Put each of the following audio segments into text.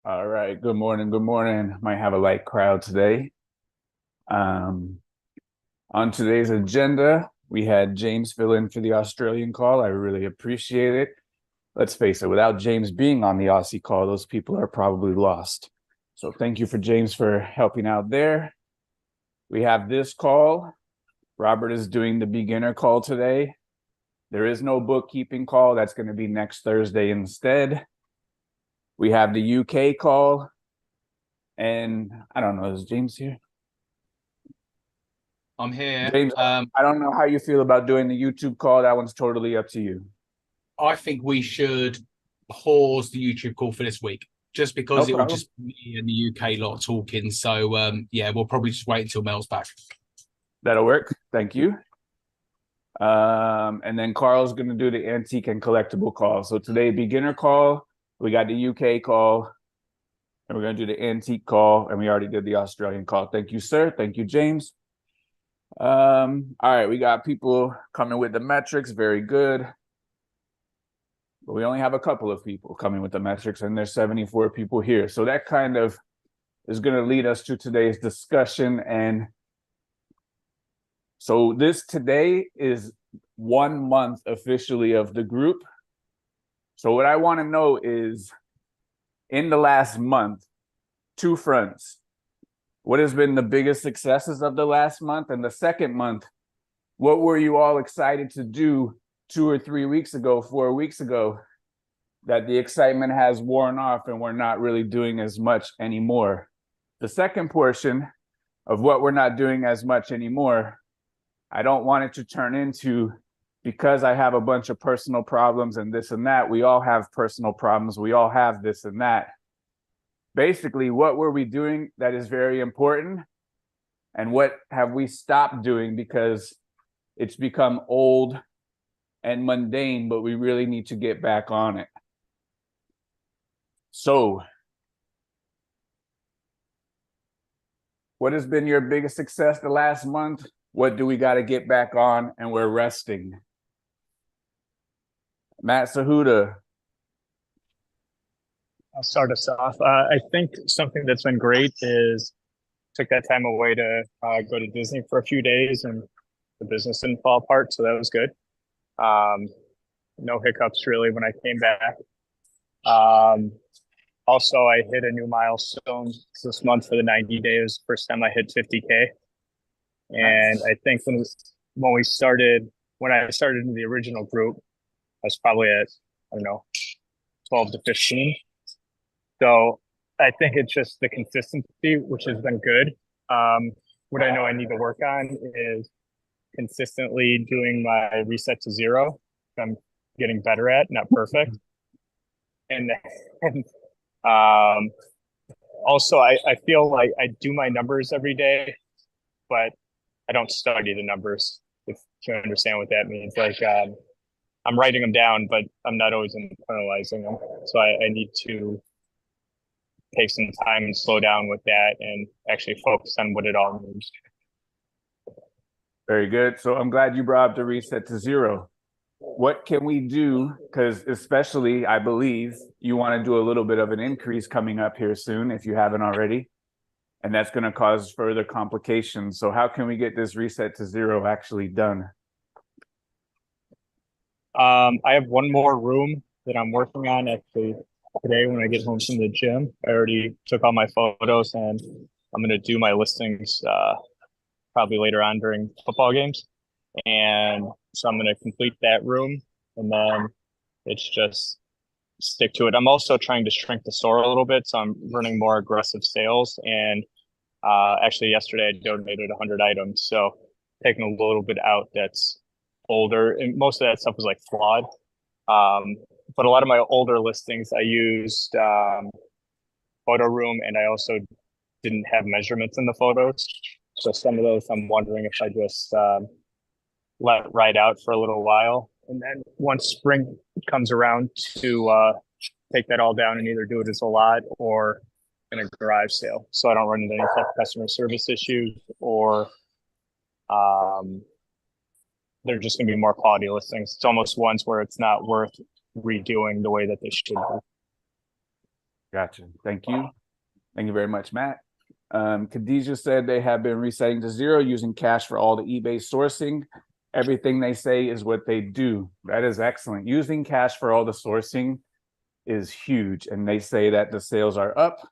All right. Good morning. Good morning. Might have a light crowd today. Um, on today's agenda, we had James fill in for the Australian call. I really appreciate it. Let's face it, without James being on the Aussie call, those people are probably lost. So thank you for James for helping out there. We have this call. Robert is doing the beginner call today. There is no bookkeeping call. That's going to be next Thursday instead. We have the UK call. And I don't know, is James here? I'm here. James, I don't know how you feel about doing the YouTube call. That one's totally up to you. I think we should pause the YouTube call for this week, just No because it will problem. just be me and the UK lot talking. So yeah, we'll probably just wait until Mel's back. That'll work. Thank you. And then Carl's going to do the antique and collectible call. So today, beginner call. We got the UK call, and we're going to do the antique call, and we already did the Australian call. Thank you, sir. Thank you, James. All right, we got people coming with the metrics. Very good. But we only have a couple of people coming with the metrics, and there's 74 people here. So that kind of is going to lead us to today's discussion. And so this today is 1 month officially of the group. So what I want to know is, in the last month, two fronts. What has been the biggest successes of the last month? And the second month, what were you all excited to do 2 or 3 weeks ago, 4 weeks ago, that the excitement has worn off and we're not really doing as much anymore? The second portion of what we're not doing as much anymore, I don't want it to turn into, because I have a bunch of personal problems and this and that. We all have personal problems. We all have this and that. Basically, what were we doing that is very important? And what have we stopped doing because it's become old and mundane, but we really need to get back on it? So, what has been your biggest success the last month? What do we got to get back on? And we're resting. Matt Sahuda. I'll start us off. I think something that's been great is took that time away to go to Disney for a few days, and the business didn't fall apart, so that was good. Um, no hiccups really when I came back. Um, Also, I hit a new milestone this month for the 90 days. First time I hit 50K, and Nice. I think when I started in the original group, I was probably at, I don't know, 12 to 15. So I think it's just the consistency, which has been good. What I know I need to work on is consistently doing my reset to zero. I'm getting better at, not perfect. And, and um, also, I feel like I do my numbers every day, but I don't study the numbers, if you understand what that means. I'm writing them down, but I'm not always internalizing them. So I need to take some time and slow down with that and actually focus on what it all means. Very good. So I'm glad you brought up the reset to zero. What can we do? Because especially, I believe you want to do a little bit of an increase coming up here soon, if you haven't already, and that's going to cause further complications. So how can we get this reset to zero actually done? I have one more room that I'm working on actually today when I get home from the gym. I already took all my photos and I'm going to do my listings probably later on during football games. And so I'm going to complete that room and then it's just stick to it. I'm also trying to shrink the store a little bit. So I'm running more aggressive sales. And actually, yesterday I donated 100 items. So taking a little bit out that's older. And most of that stuff was like flawed. Um, but a lot of my older listings, I used photo room and I also didn't have measurements in the photos. So some of those I'm wondering if I just let ride out for a little while. And then once spring comes around to take that all down and either do it as a lot or in a garage sale. So I don't run into any type of customer service issues or um, they're just going to be more quality listings. It's almost ones where it's not worth redoing the way that they should be. Gotcha. Thank you. Thank you very much, Matt. Khadijah said they have been resetting to zero using cash for all the eBay sourcing. Everything they say is what they do. That is excellent. Using cash for all the sourcing is huge. And they say that the sales are up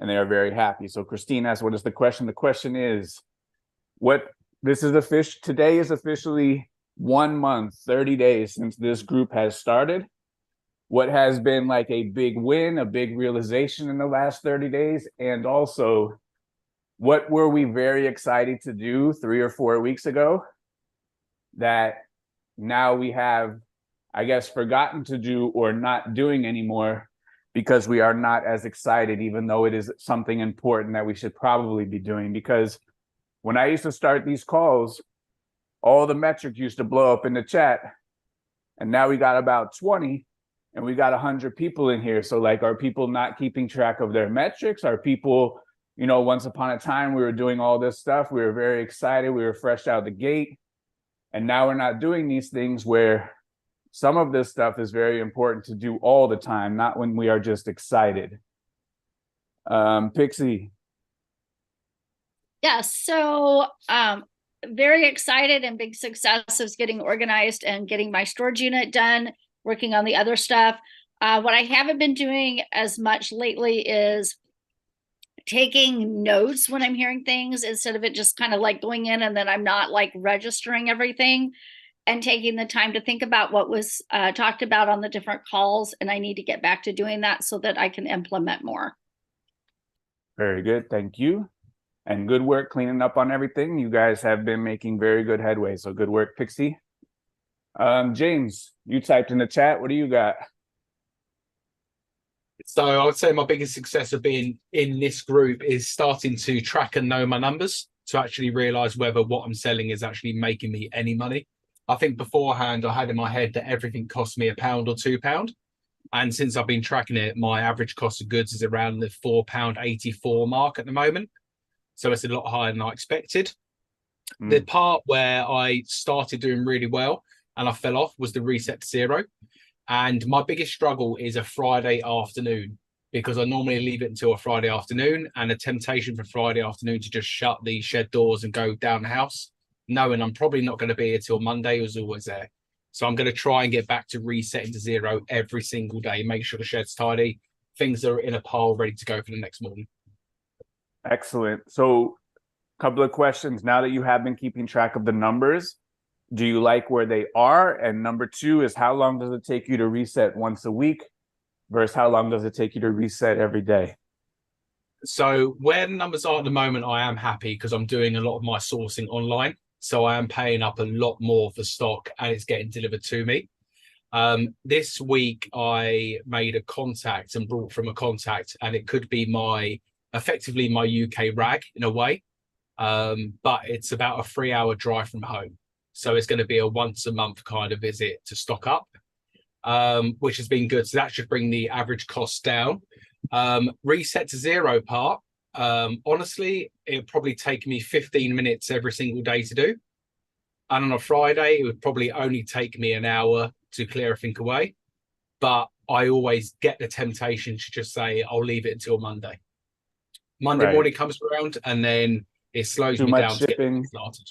and they are very happy. So Christine asked, what is the question? The question is, today is officially 1 month, 30 days since this group has started. What has been like a big win, a big realization in the last 30 days? And also, what were we very excited to do 3 or 4 weeks ago that now we have, I guess, forgotten to do or not doing anymore because we are not as excited, even though it is something important that we should probably be doing? Because when I used to start these calls, all the metrics used to blow up in the chat, and now we got about 20 and we got 100 people in here. So like, are people not keeping track of their metrics? Are people, once upon a time we were doing all this stuff, we were very excited, we were fresh out the gate, and now we're not doing these things where some of this stuff is very important to do all the time, not when we are just excited. Pixie. Yeah, so very excited, and big success is getting organized and getting my storage unit done, working on the other stuff. What I haven't been doing as much lately is taking notes when I'm hearing things, instead of it just kind of like going in and then I'm not like registering everything, and taking the time to think about what was talked about on the different calls. And I need to get back to doing that so that I can implement more. Very good. Thank you. And good work cleaning up on everything. You guys have been making very good headway. So good work, Pixie. James, you typed in the chat. What do you got? So I would say my biggest success of being in this group is starting to track and know my numbers, to actually realize whether what I'm selling is actually making me any money. I think beforehand I had in my head that everything cost me £1 or £2. And since I've been tracking it, my average cost of goods is around the £4.84 mark at the moment. So it's a lot higher than I expected. The part where I started doing really well and I fell off was the reset to zero. And my biggest struggle is a Friday afternoon, because I normally leave it until a Friday afternoon, and a temptation for Friday afternoon to just shut the shed doors and go down the house, knowing I'm probably not going to be here till Monday, was always there. So I'm going to try and get back to resetting to zero every single day, make sure the shed's tidy, things are in a pile ready to go for the next morning. Excellent. So a couple of questions. Now that you have been keeping track of the numbers, do you like where they are? And number two is, how long does it take you to reset once a week versus how long does it take you to reset every day? So where the numbers are at the moment, I am happy because I'm doing a lot of my sourcing online. So I am paying up a lot more for stock and it's getting delivered to me. This week I made a contact and brought from a contact, and it could be effectively my UK rag in a way. But it's about a 3-hour drive from home. So it's going to be a once a month kind of visit to stock up, which has been good. So that should bring the average cost down. Reset to zero part, honestly, it would probably take me 15 minutes every single day to do. And on a Friday, it would probably only take me an hour to clear everything away. But I always get the temptation to just say, I'll leave it until Monday. Monday morning comes around and then it slows me down to get started.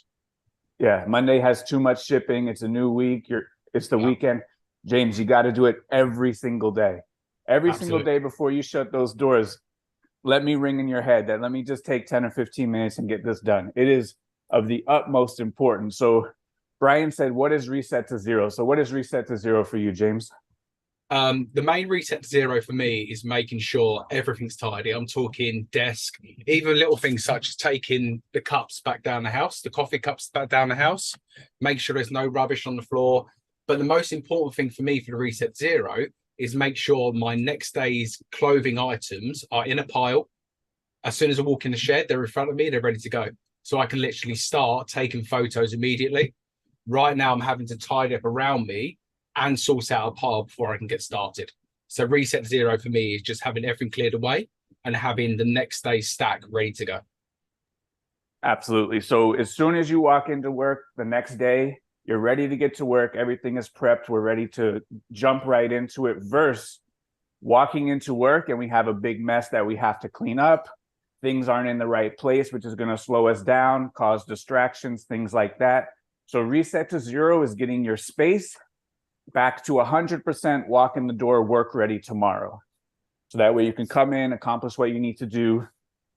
Yeah, Monday has too much shipping. It's a new week. It's the weekend. James, you got to do it every single day. Every single day before you shut those doors, let me ring in your head that let me just take 10 or 15 minutes and get this done. It is of the utmost importance. So Brian said, what is reset to zero? So what is reset to zero for you, James? The main reset to zero for me is making sure everything's tidy. I'm talking desk, even little things such as taking the cups back down the house, the coffee cups back down the house, make sure there's no rubbish on the floor. But the most important thing for me for the reset zero is make sure my next day's clothing items are in a pile. As soon as I walk in the shed, they're in front of me, they're ready to go. So I can literally start taking photos immediately. Right now, I'm having to tidy up around me and sort out a pile before I can get started. So reset zero for me is just having everything cleared away and having the next day's stack ready to go. Absolutely. So as soon as you walk into work the next day, you're ready to get to work. Everything is prepped. We're ready to jump right into it. Versus walking into work and we have a big mess that we have to clean up. Things aren't in the right place, which is going to slow us down, cause distractions, things like that. So reset to zero is getting your space back to 100%, walk in the door, work ready tomorrow. So that way you can come in, accomplish what you need to do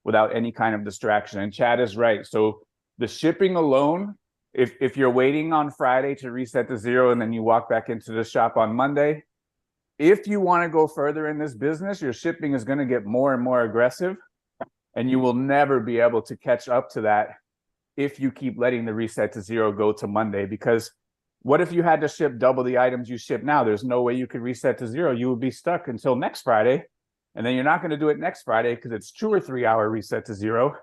without any kind of distraction. And Chad is right. So the shipping alone, if you're waiting on Friday to reset to zero and then you walk back into the shop on Monday, if you want to go further in this business, your shipping is going to get more and more aggressive, and you will never be able to catch up to that if you keep letting the reset to zero go to Monday. Because what if you had to ship double the items you ship now? There's no way you could reset to zero. You would be stuck until next Friday. And then you're not going to do it next Friday because it's 2 or 3 hour reset to zero.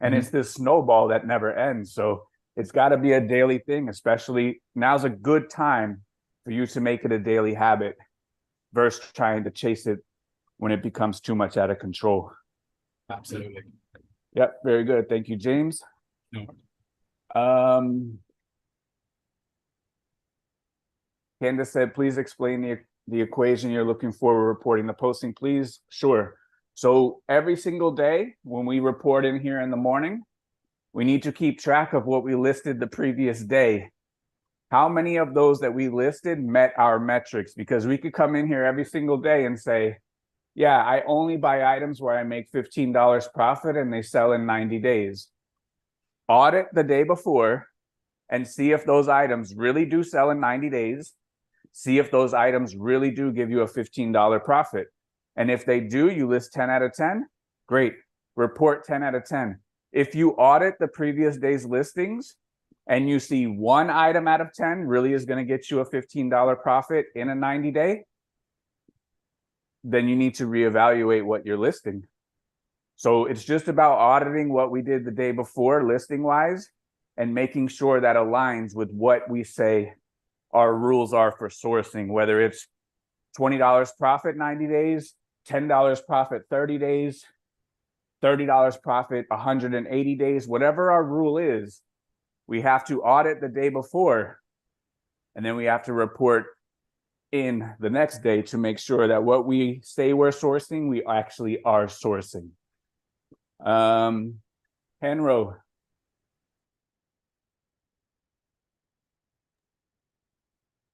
And it's this snowball that never ends. So it's got to be a daily thing, especially now's a good time for you to make it a daily habit versus trying to chase it when it becomes too much out of control. Absolutely. Yep. Very good. Thank you, James. No. Candace said, please explain the equation you're looking for when reporting the posting, please. Sure. So every single day when we report in here in the morning, we need to keep track of what we listed the previous day. How many of those that we listed met our metrics? Because we could come in here every single day and say, yeah, I only buy items where I make $15 profit and they sell in 90 days. Audit the day before and see if those items really do sell in 90 days. See if those items really do give you a $15 profit. And if they do, you list 10 out of 10. Great. Report 10 out of 10. If you audit the previous day's listings and you see one item out of 10 really is going to get you a $15 profit in a 90-day, then you need to reevaluate what you're listing. So it's just about auditing what we did the day before listing wise and making sure that aligns with what we say our rules are for sourcing, whether it's $20 profit 90 days, $10 profit 30 days, $30 profit 180 days, whatever our rule is, we have to audit the day before, and then we have to report in the next day to make sure that what we say we're sourcing, we actually are sourcing. Henro.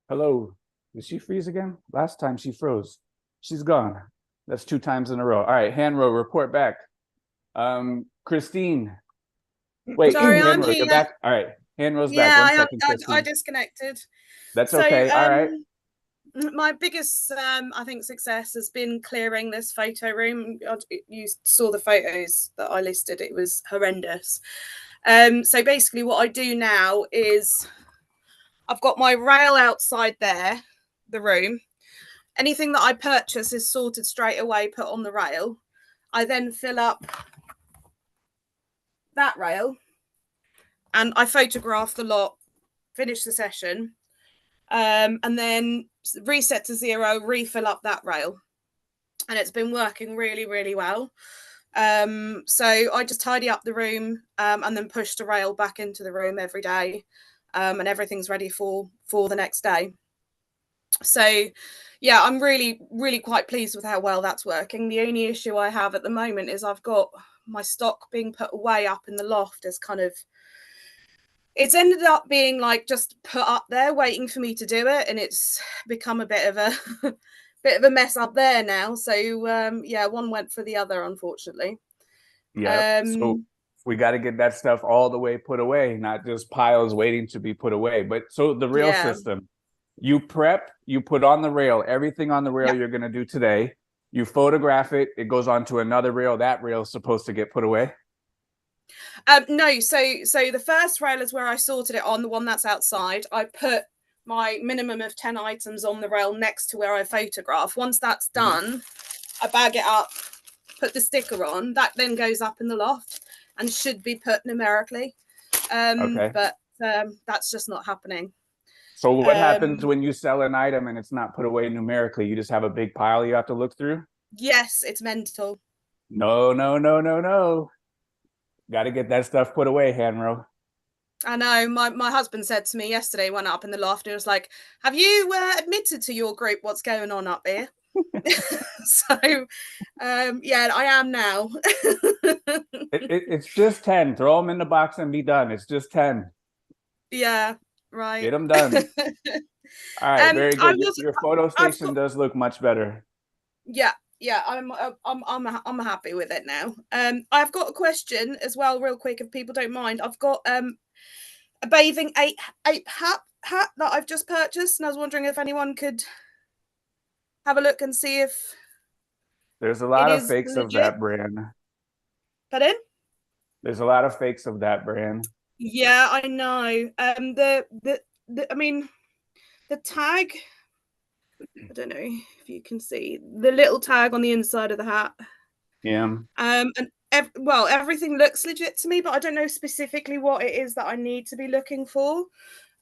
Hello. Did she freeze again? Last time she froze. She's gone. That's 2 times in a row. All right, Hanro, report back. Christine. Wait, Sorry, I'm Hanro, you're here. back. All right, Hanro's Yeah, back. 1 second, I Christine. disconnected. That's okay. All right. My biggest, I think, success has been clearing this photo room. You saw the photos that I listed. It was horrendous. So basically what I do now is I've got my rail outside there, the room. Anything that I purchase is sorted straight away, put on the rail. I then fill up that rail and I photograph the lot, finish the session, and then reset to zero, refill up that rail. And it's been working really, really well. So I just tidy up the room and then push the rail back into the room every day, and everything's ready for the next day. So yeah, I'm really, really quite pleased with how well that's working. The only issue I have at the moment is I've got my stock being put away up in the loft as kind of, it's ended up being like just put up there waiting for me to do it, and it's become a bit of a mess up there now. So yeah, one went for the other, unfortunately. Yeah. So we got to get that stuff all the way put away, not just piles waiting to be put away. But so the rail system, you prep, you put on the rail, everything on the rail you're going to do today. You photograph it, it goes onto another rail. That rail is supposed to get put away. No, so the first rail is where I sorted it on, the one that's outside. I put my minimum of 10 items on the rail next to where I photograph. Once that's done, I bag it up, put the sticker on. That then goes up in the loft and should be put numerically. But that's just not happening. So what happens when you sell an item and it's not put away numerically? You just have a big pile you have to look through? Yes, it's mental. No. Got to get that stuff put away, Hanro. I know. My husband said to me yesterday, went up in the loft, and it was like, have you admitted to your group what's going on up here? So yeah, I am now. It's just 10. Throw them in the box and be done. It's just 10. Yeah, right. Get them done. All right, very I good. was Your photo I've station got does look much better. yeah, yeah, I'm happy with it now. I've got a question as well, real quick, if people don't mind. I've got a bathing ape hat that I've just purchased, and I was wondering if anyone could have a look and see if There's a it lot of is fakes of legit. that brand. Pardon? There's a lot of fakes of that brand. Yeah, I know. I mean, the tag. I don't know if you can see the little tag on the inside of the hat. Yeah. And well, everything looks legit to me, but I don't know specifically what it is that I need to be looking for.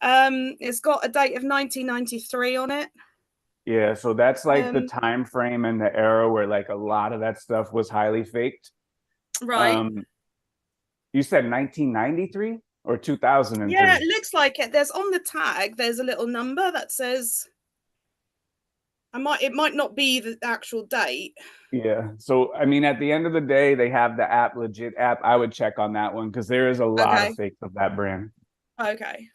It's got a date of 1993 on it. Yeah, so that's like the Um, time frame and the era where like a lot of that stuff was highly faked. right. You said 1993 or 2003? Yeah, it looks like it. There's on the tag, there's a little number that says it might not be the actual date. Yeah. So I mean, at the end of the day, they have the app, legit app. I would check on that one because there is a lot of Okay. fakes of that brand. Okay.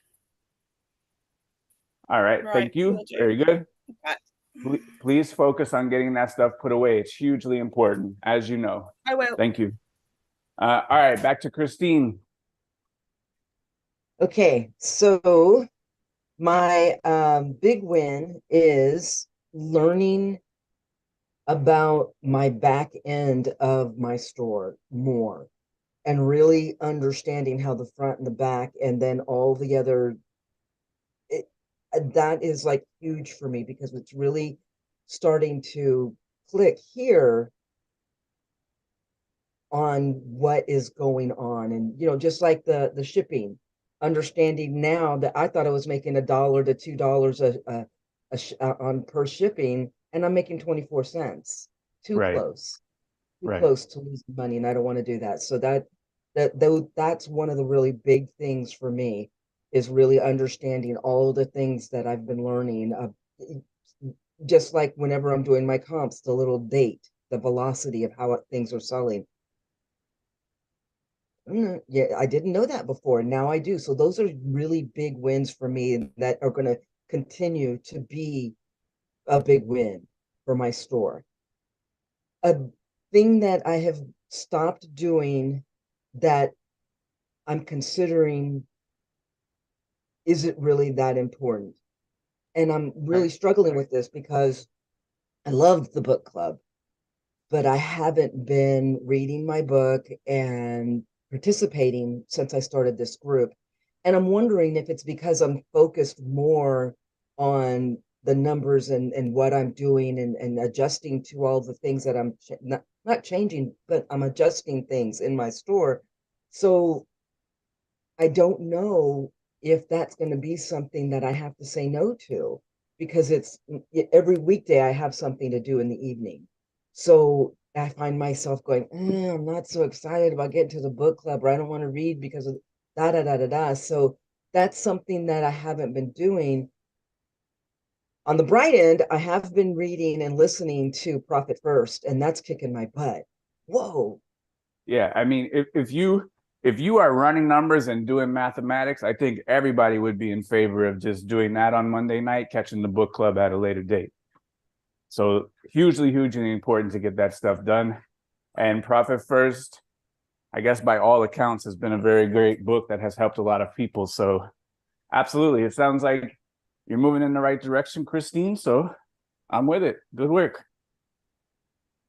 All right. Right. Thank you. Will do. Very good. Okay. Please focus on getting that stuff put away. It's hugely important, as you know. I will. Thank you. All right, back to Christine. Okay, so my big win is learning about my back end of my store more and really understanding how the front and the back and then all the other that is like huge for me because it's really starting to click here on what is going on. And just like the shipping, understanding now that I thought I was making $1 to $2 on per shipping, and I'm making 24 cents. Too Right. close. Too Right. close to losing money, and I don't want to do that. So that's one of the really big things for me, is really understanding all the things that I've been learning. Just like whenever I'm doing my comps, the little date, the velocity of how things are selling. Yeah, I didn't know that before. Now I do. So those are really big wins for me that are going to continue to be a big win for my store. A thing that I have stopped doing that I'm considering, is it really that important? And I'm really struggling with this because I loved the book club, but I haven't been reading my book and participating since I started this group. And I'm wondering if it's because I'm focused more on the numbers and what I'm doing and adjusting to all the things that I'm not changing, but I'm adjusting things in my store. So I don't know if that's going to be something that I have to say no to, because it's every weekday I have something to do in the evening. So I find myself going, I'm not so excited about getting to the book club, or I don't want to read because of da da da da da. So that's something that I haven't been doing. On the bright end, I have been reading and listening to Profit First, and that's kicking my butt. Whoa. Yeah, I mean, if you are running numbers and doing mathematics, I think everybody would be in favor of just doing that on Monday night, catching the book club at a later date. So hugely important to get that stuff done. And Profit First, I guess by all accounts, has been a very great book that has helped a lot of people. So absolutely, it sounds like you're moving in the right direction, Christine. So I'm with it. Good work.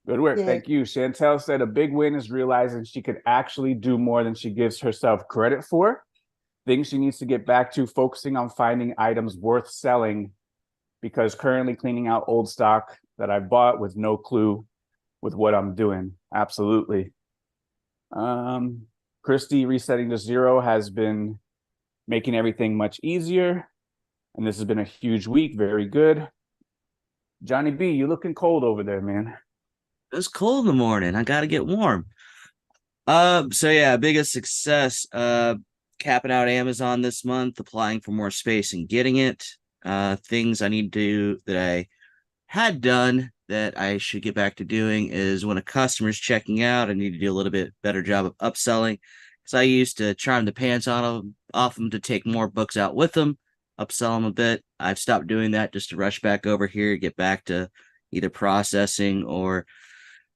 Good work. Yeah. Thank you. Chantel said a big win is realizing she could actually do more than she gives herself credit for. Things she needs to get back to, focusing on finding items worth selling, because currently cleaning out old stock that I bought with no clue with what I'm doing. Absolutely. Christy, resetting to 0 has been making everything much easier. And this has been a huge week. Very good. Johnny B, you looking cold over there, man. It's cold in the morning. I gotta get warm. So yeah, biggest success. Capping out Amazon this month, applying for more space and getting it. Things I need to do that I had done that I should get back to doing is when a customer's checking out, I need to do a little bit better job of upselling. Because I used to charm the pants off them to take more books out with them, upsell them a bit. I've stopped doing that just to rush back over here, get back to either processing or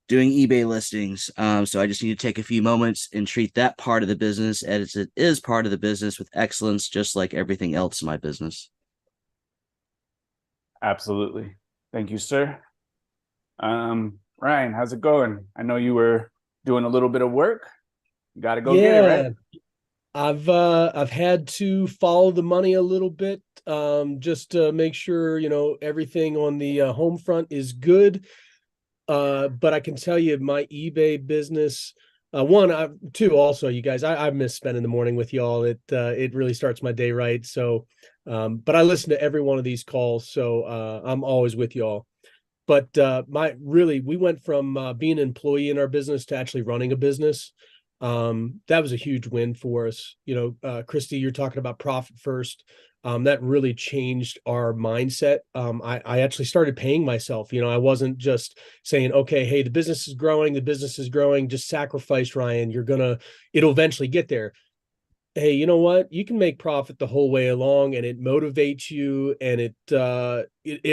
doing eBay listings. So I just need to take a few moments and treat that part of the business as it is part of the business with excellence, just like everything else in my business. Absolutely. Thank you, sir. Ryan, how's it going? I know you were doing a little bit of work. You got to go get it, right? I've had to follow the money a little bit, just to make sure, everything on the home front is good. But I can tell you my eBay business, two, also, you guys, I miss spending the morning with y'all. It really starts my day right. So, but I listen to every one of these calls. So, I'm always with y'all. But, we went from, being an employee in our business to actually running a business. That was a huge win for us. Christy, you're talking about profit first. That really changed our mindset. I actually started paying myself. I wasn't just saying, okay, hey, the business is growing, just sacrifice, Ryan. It'll eventually get there. Hey, you know what? You can make profit the whole way along, and it motivates you. And it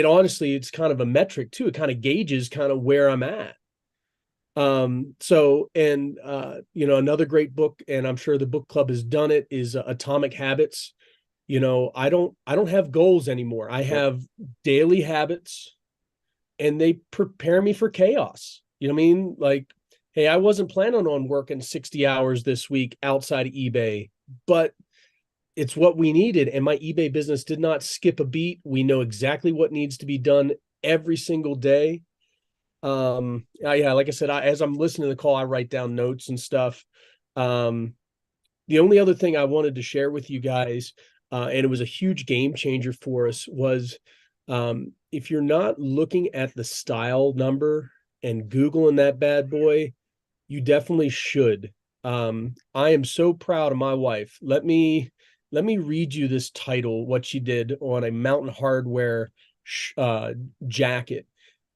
honestly, it's kind of a metric too. It kind of gauges kind of where I'm at. Another great book, and I'm sure the book club has done it, is Atomic Habits. I don't have goals anymore. I have daily habits, and they prepare me for chaos. You know what I mean? Like, hey, I wasn't planning on working 60 hours this week outside of eBay, but it's what we needed. And my eBay business did not skip a beat. We know exactly what needs to be done every single day. Like I said, as I'm listening to the call, I write down notes and stuff. The only other thing I wanted to share with you guys, and it was a huge game changer for us, was if you're not looking at the style number and Googling that bad boy, you definitely should. I am so proud of my wife. Let me read you this title, what she did on a Mountain Hardwear jacket,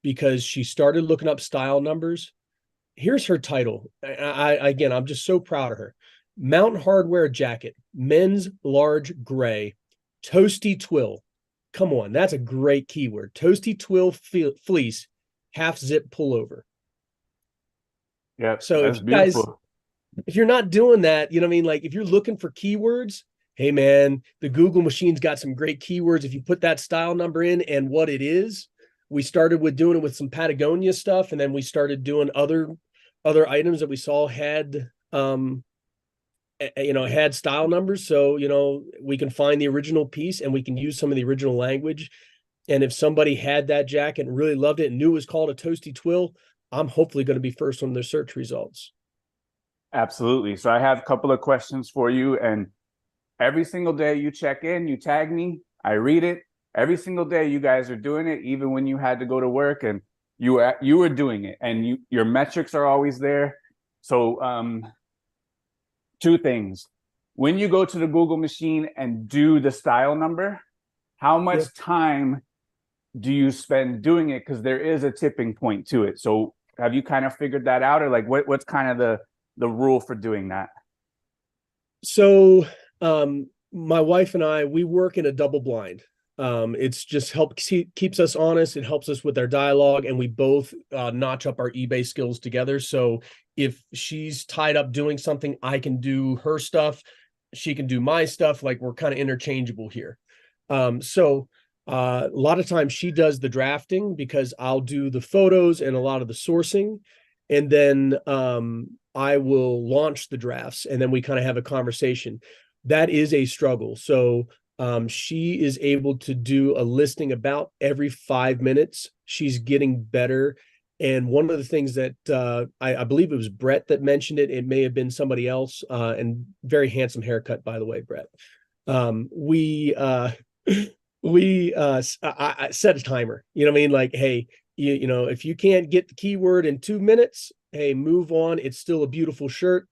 because she started looking up style numbers. Here's her title. I'm just so proud of her. Mountain Hardwear jacket, men's large gray, toasty twill. Come on, that's a great keyword. Toasty twill fleece, half zip pullover. Yeah. So that's beautiful. If you're not doing that, you know what I mean? Like, if you're looking for keywords, hey man, the Google machine's got some great keywords. If you put that style number in and what it is, we started with doing it with some Patagonia stuff, and then we started doing other items that we saw had had style numbers. So we can find the original piece, and we can use some of the original language. And if somebody had that jacket and really loved it and knew it was called a toasty twill, I'm hopefully going to be first on their search results. Absolutely. So I have a couple of questions for you, and every single day you check in, you tag me, I read it. Every single day you guys are doing it, even when you had to go to work, and you were doing it, and your metrics are always there. So two things. When you go to the Google machine and do the style number, how much time do you spend doing it? Because there is a tipping point to it. So have you kind of figured that out, or like what's kind of the rule for doing that? So my wife and I, we work in a double blind. It's just keeps us honest. It helps us with our dialogue, and we both notch up our eBay skills together. So if she's tied up doing something, I can do her stuff. She can do my stuff. Like, we're kind of interchangeable here. So a lot of times she does the drafting, because I'll do the photos and a lot of the sourcing. And then I will launch the drafts, and then we kind of have a conversation. That is a struggle. So she is able to do a listing about every 5 minutes. She's getting better. And one of the things that I believe it was Brett that mentioned it. It may have been somebody else. And very handsome haircut, by the way, Brett. I set a timer. You know what I mean? Like, hey, if you can't get the keyword in 2 minutes, hey, move on. It's still a beautiful shirt.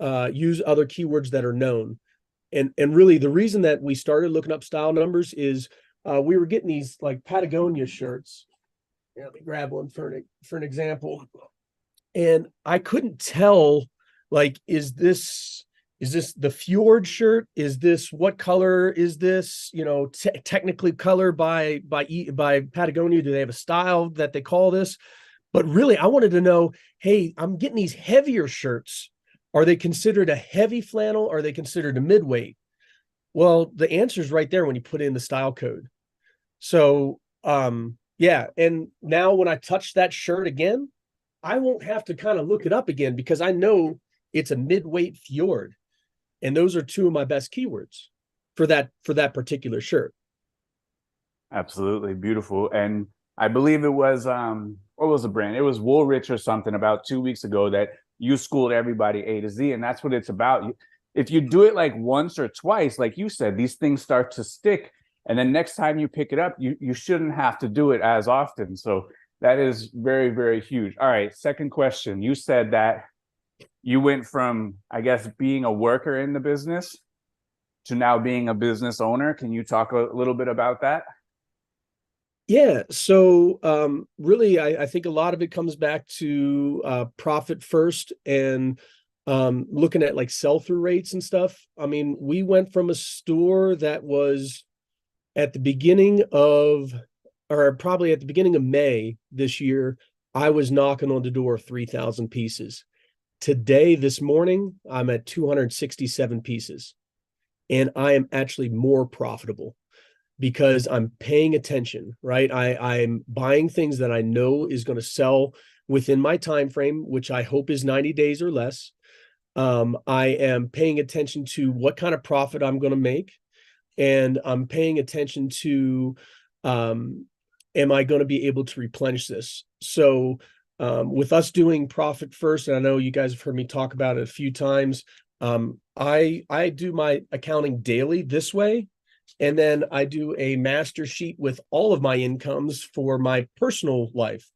Use other keywords that are known. And really, the reason that we started looking up style numbers is we were getting these like Patagonia shirts, Let me grab one for an example. And I couldn't tell, like, is this the Fjord shirt? Is this, what color is this? You know, technically color by Patagonia. Do they have a style that they call this? But really, I wanted to know, hey, I'm getting these heavier shirts. Are they considered a heavy flannel? Are they considered a midweight? Well, the answer is right there when you put in the style code. So, yeah. And now when I touch that shirt again, I won't have to kind of look it up again because I know it's a midweight Fjord. And those are two of my best keywords for that particular shirt. Absolutely beautiful. And I believe it was what was the brand? It was Woolrich or something about 2 weeks ago that you schooled everybody A to Z, and that's what it's about. If you do it like once or twice, like you said, these things start to stick, and then next time you pick it up, you shouldn't have to do it as often. So that is very, very huge. All right, second question. You said that you went from, I guess, being a worker in the business to now being a business owner. Can you talk a little bit about that? Yeah. So really, I think a lot of it comes back to profit first and looking at like sell-through rates and stuff. I mean, we went from a store that was at the beginning of, or probably at the beginning of May this year, I was knocking on the door of 3,000 pieces. Today, this morning, I'm at 267 pieces, and I am actually more profitable because I'm paying attention, right? I'm buying things that I know is going to sell within my time frame, which I hope is 90 days or less. I am paying attention to what kind of profit I'm going to make, and I'm paying attention to am I going to be able to replenish this? So with us doing profit first, and I know you guys have heard me talk about it a few times, I do my accounting daily this way. And then I do a master sheet with all of my incomes for my personal life,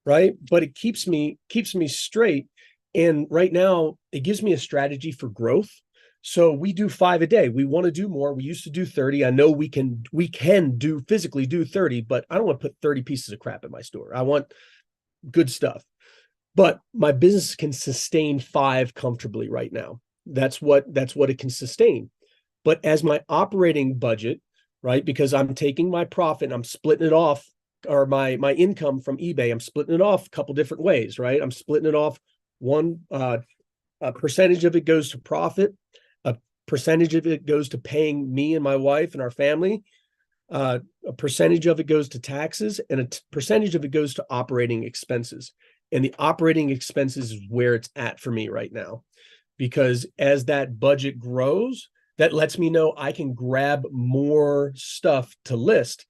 right? But it keeps me straight. And right now, it gives me a strategy for growth. So we do 5 a day. We want to do more. We used to do 30. I know we can physically do 30, but I don't want to put 30 pieces of crap in my store. I want good stuff. But my business can sustain 5 comfortably right now. That's what it can sustain. But as my operating budget, right, because I'm taking my profit and I'm splitting it off, or my income from eBay, I'm splitting it off a couple different ways, right? I'm splitting it off. One a percentage of it goes to profit, a percentage of it goes to paying me and my wife and our family, a percentage of it goes to taxes, and a percentage of it goes to operating expenses. And the operating expenses is where it's at for me right now, because as that budget grows, that lets me know I can grab more stuff to list.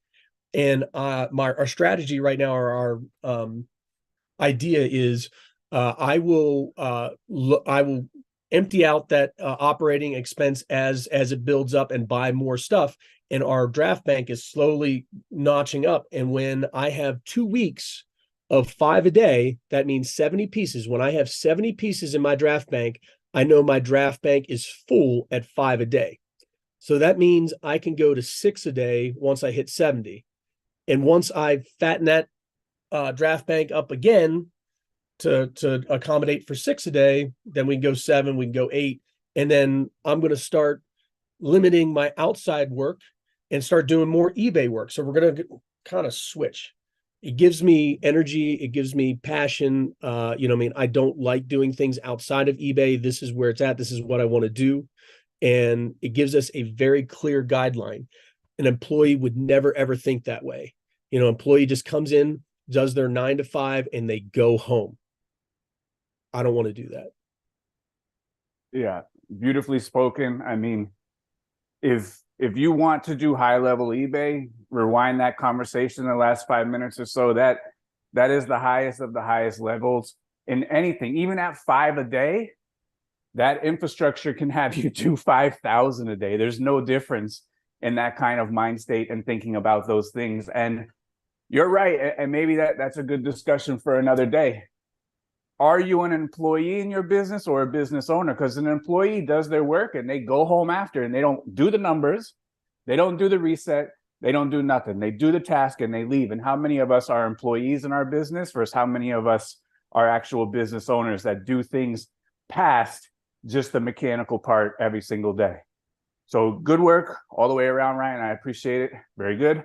And our strategy right now, or our idea is, I will empty out that operating expense as it builds up and buy more stuff. And our draft bank is slowly notching up. And when I have 2 weeks of 5 a day, that means 70 pieces. When I have 70 pieces in my draft bank, I know my draft bank is full at 5 a day. So that means I can go to 6 a day once I hit 70. And once I fatten that draft bank up again to accommodate for 6 a day, then we can go 7, we can go 8. And then I'm going to start limiting my outside work and start doing more eBay work. So we're going to kind of switch. It gives me energy. It gives me passion. I don't like doing things outside of eBay. This is where it's at. This is what I want to do. And it gives us a very clear guideline. An employee would never, ever think that way. Employee just comes in, does their 9 to 5, and they go home. I don't want to do that. Yeah, beautifully spoken. I mean, if you want to do high level eBay, rewind that conversation in the last 5 minutes or so. That is the highest of the highest levels in anything. Even at 5 a day, that infrastructure can have you do 5,000 a day. There's no difference in that kind of mind state and thinking about those things. And you're right. And maybe that's a good discussion for another day. Are you an employee in your business or a business owner? Because an employee does their work and they go home after and they don't do the numbers. They don't do the reset. They don't do nothing. They do the task and they leave. And how many of us are employees in our business versus how many of us are actual business owners that do things past just the mechanical part every single day? So good work all the way around, Ryan. I appreciate it. Very good.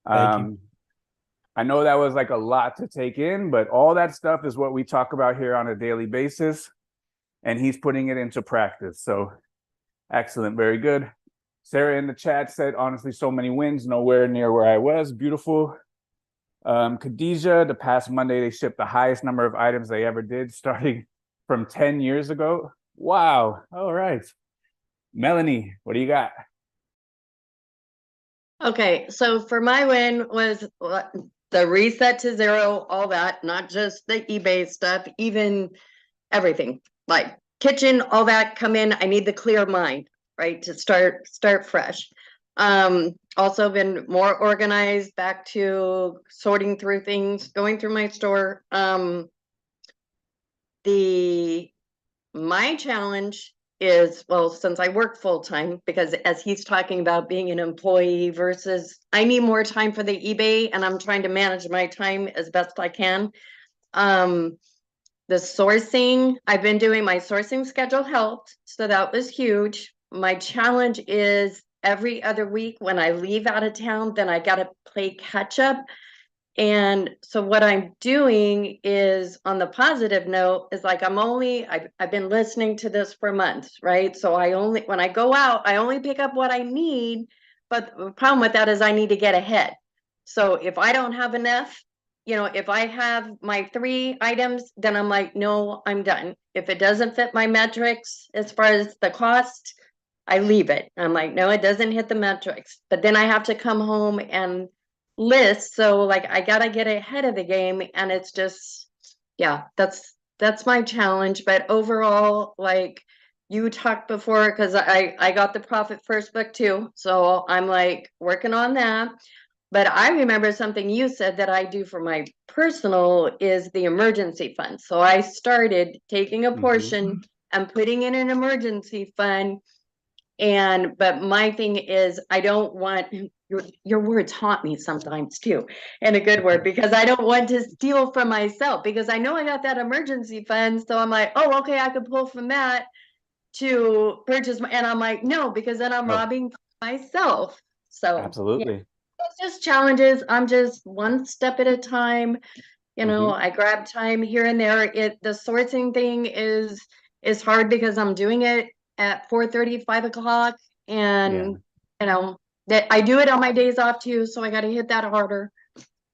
Thank you. I know that was like a lot to take in, but all that stuff is what we talk about here on a daily basis. And he's putting it into practice. So excellent. Very good. Sarah in the chat said, honestly, so many wins, nowhere near where I was. Beautiful. Khadijah, the past Monday, they shipped the highest number of items they ever did, starting from 10 years ago. Wow. All right. Melanie, what do you got? Okay, so for my win was the reset to zero, all that, not just the eBay stuff, even everything, like kitchen, all that come in. I need the clear mind, right, to start fresh. Also been more organized, back to sorting through things, going through my store. My challenge is, well, since I work full-time, because as he's talking about being an employee versus I need more time for the eBay and I'm trying to manage my time as best I can. The sourcing, I've been doing my sourcing schedule helped, so that was huge. My challenge is every other week when I leave out of town, then I got to play catch up. And so what I'm doing is, on the positive note, is like I've been listening to this for months, right? So when I go out, I only pick up what I need. But the problem with that is I need to get ahead. So if I don't have enough, if I have my 3 items, then I'm like, no, I'm done. If it doesn't fit my metrics as far as the cost, I leave it. I'm like, no, it doesn't hit the metrics. But then I have to come home and list, so like I gotta get ahead of the game, and it's just, yeah, that's my challenge. But overall, like you talked before, because I got the Profit First book too, so I'm like working on that. But I remember something you said that I do for my personal is the emergency fund. So I started taking a portion and putting in an emergency fund. But my thing is, I don't want your words haunt me sometimes too, in a good word, because I don't want to steal from myself, because I know I got that emergency fund. So I'm like, oh, okay, I could pull from that to purchase and I'm like, no, because then I'm robbing myself. So Absolutely. It's just challenges. I'm just one step at a time. I grab time here and there. The sourcing thing is hard because I'm doing it at 4:30, 5 o'clock. And, that I do it on my days off too. So I got to hit that harder.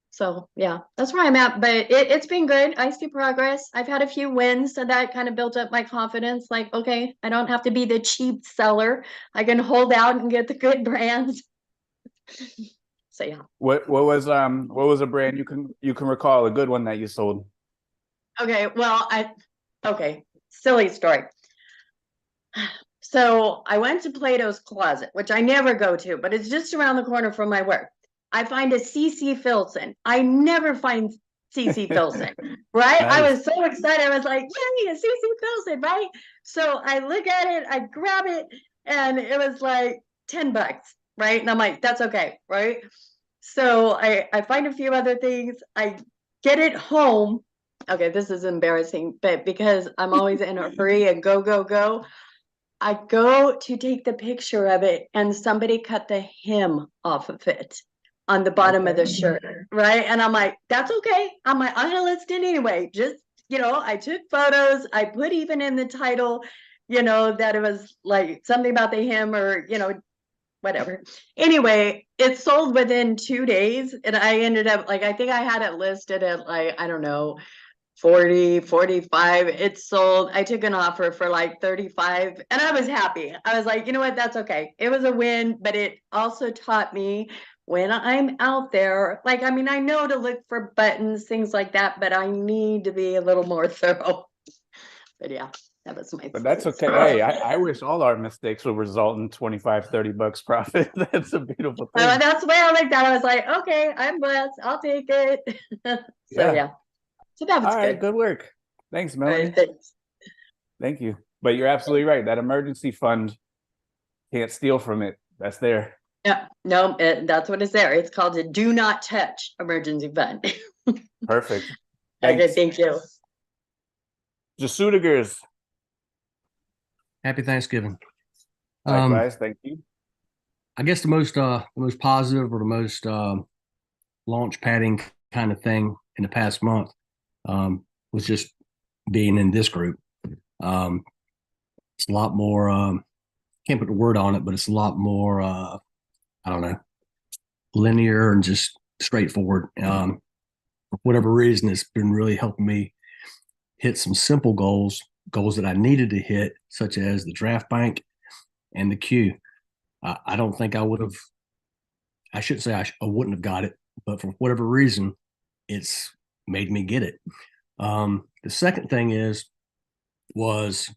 So yeah, that's where I'm at. But it's been good. I see progress. I've had a few wins. So that kind of built up my confidence. Like, okay, I don't have to be the cheap seller. I can hold out and get the good brands. So yeah. What was a brand you can recall, a good one that you sold? Okay, well, silly story. So I went to Plato's Closet, which I never go to, but it's just around the corner from my work. I find a CC Filson. I never find CC Filson, right? Nice. I was so excited. I was like, yay, a CC Filson, right? So I look at it, I grab it, and it was like $10, right? And I'm like, that's okay, right? So I find a few other things. I get it home. Okay, this is embarrassing, but because I'm always in a hurry and go, I go to take the picture of it and somebody cut the hem off of it on the bottom of the shirt, right? And I'm like, that's okay. I'm gonna list it anyway. Just, I took photos. I put even in the title, that it was like something about the hem or, whatever. Anyway, it sold within 2 days and I ended up I think I had it listed at I don't know, 40, 45. It sold. I took an offer for 35 and I was happy. I was like, you know what? That's okay. It was a win, but it also taught me when I'm out there, I know to look for buttons, things like that, but I need to be a little more thorough. But yeah, that was my. But that's okay. Hey, I wish all our mistakes would result in $25-30 profit. That's a beautiful thing. That's the way I looked at it. I was like, okay, I'm blessed. I'll take it. Yeah. So that was all right, good work. Thanks, Melanie. Right, thanks. Thank you. But you're absolutely right. That emergency fund, can't steal from it. That's there. Yeah, no, that's what it's there. It's called a do not touch emergency fund. Perfect. Okay, Thanks. thank you. Jasudigers. Happy Thanksgiving. Likewise. Thank you. I guess the most positive or the most launch padding kind of thing in the past month was just being in this group. It's a lot more can't put the word on it, but it's a lot more I don't know, linear and just straightforward. For whatever reason, it's been really helping me hit some simple goals that I needed to hit, such as the draft bank and the queue. I don't think I would have, I shouldn't say I wouldn't have got it, but for whatever reason, it's made me get it. The second thing was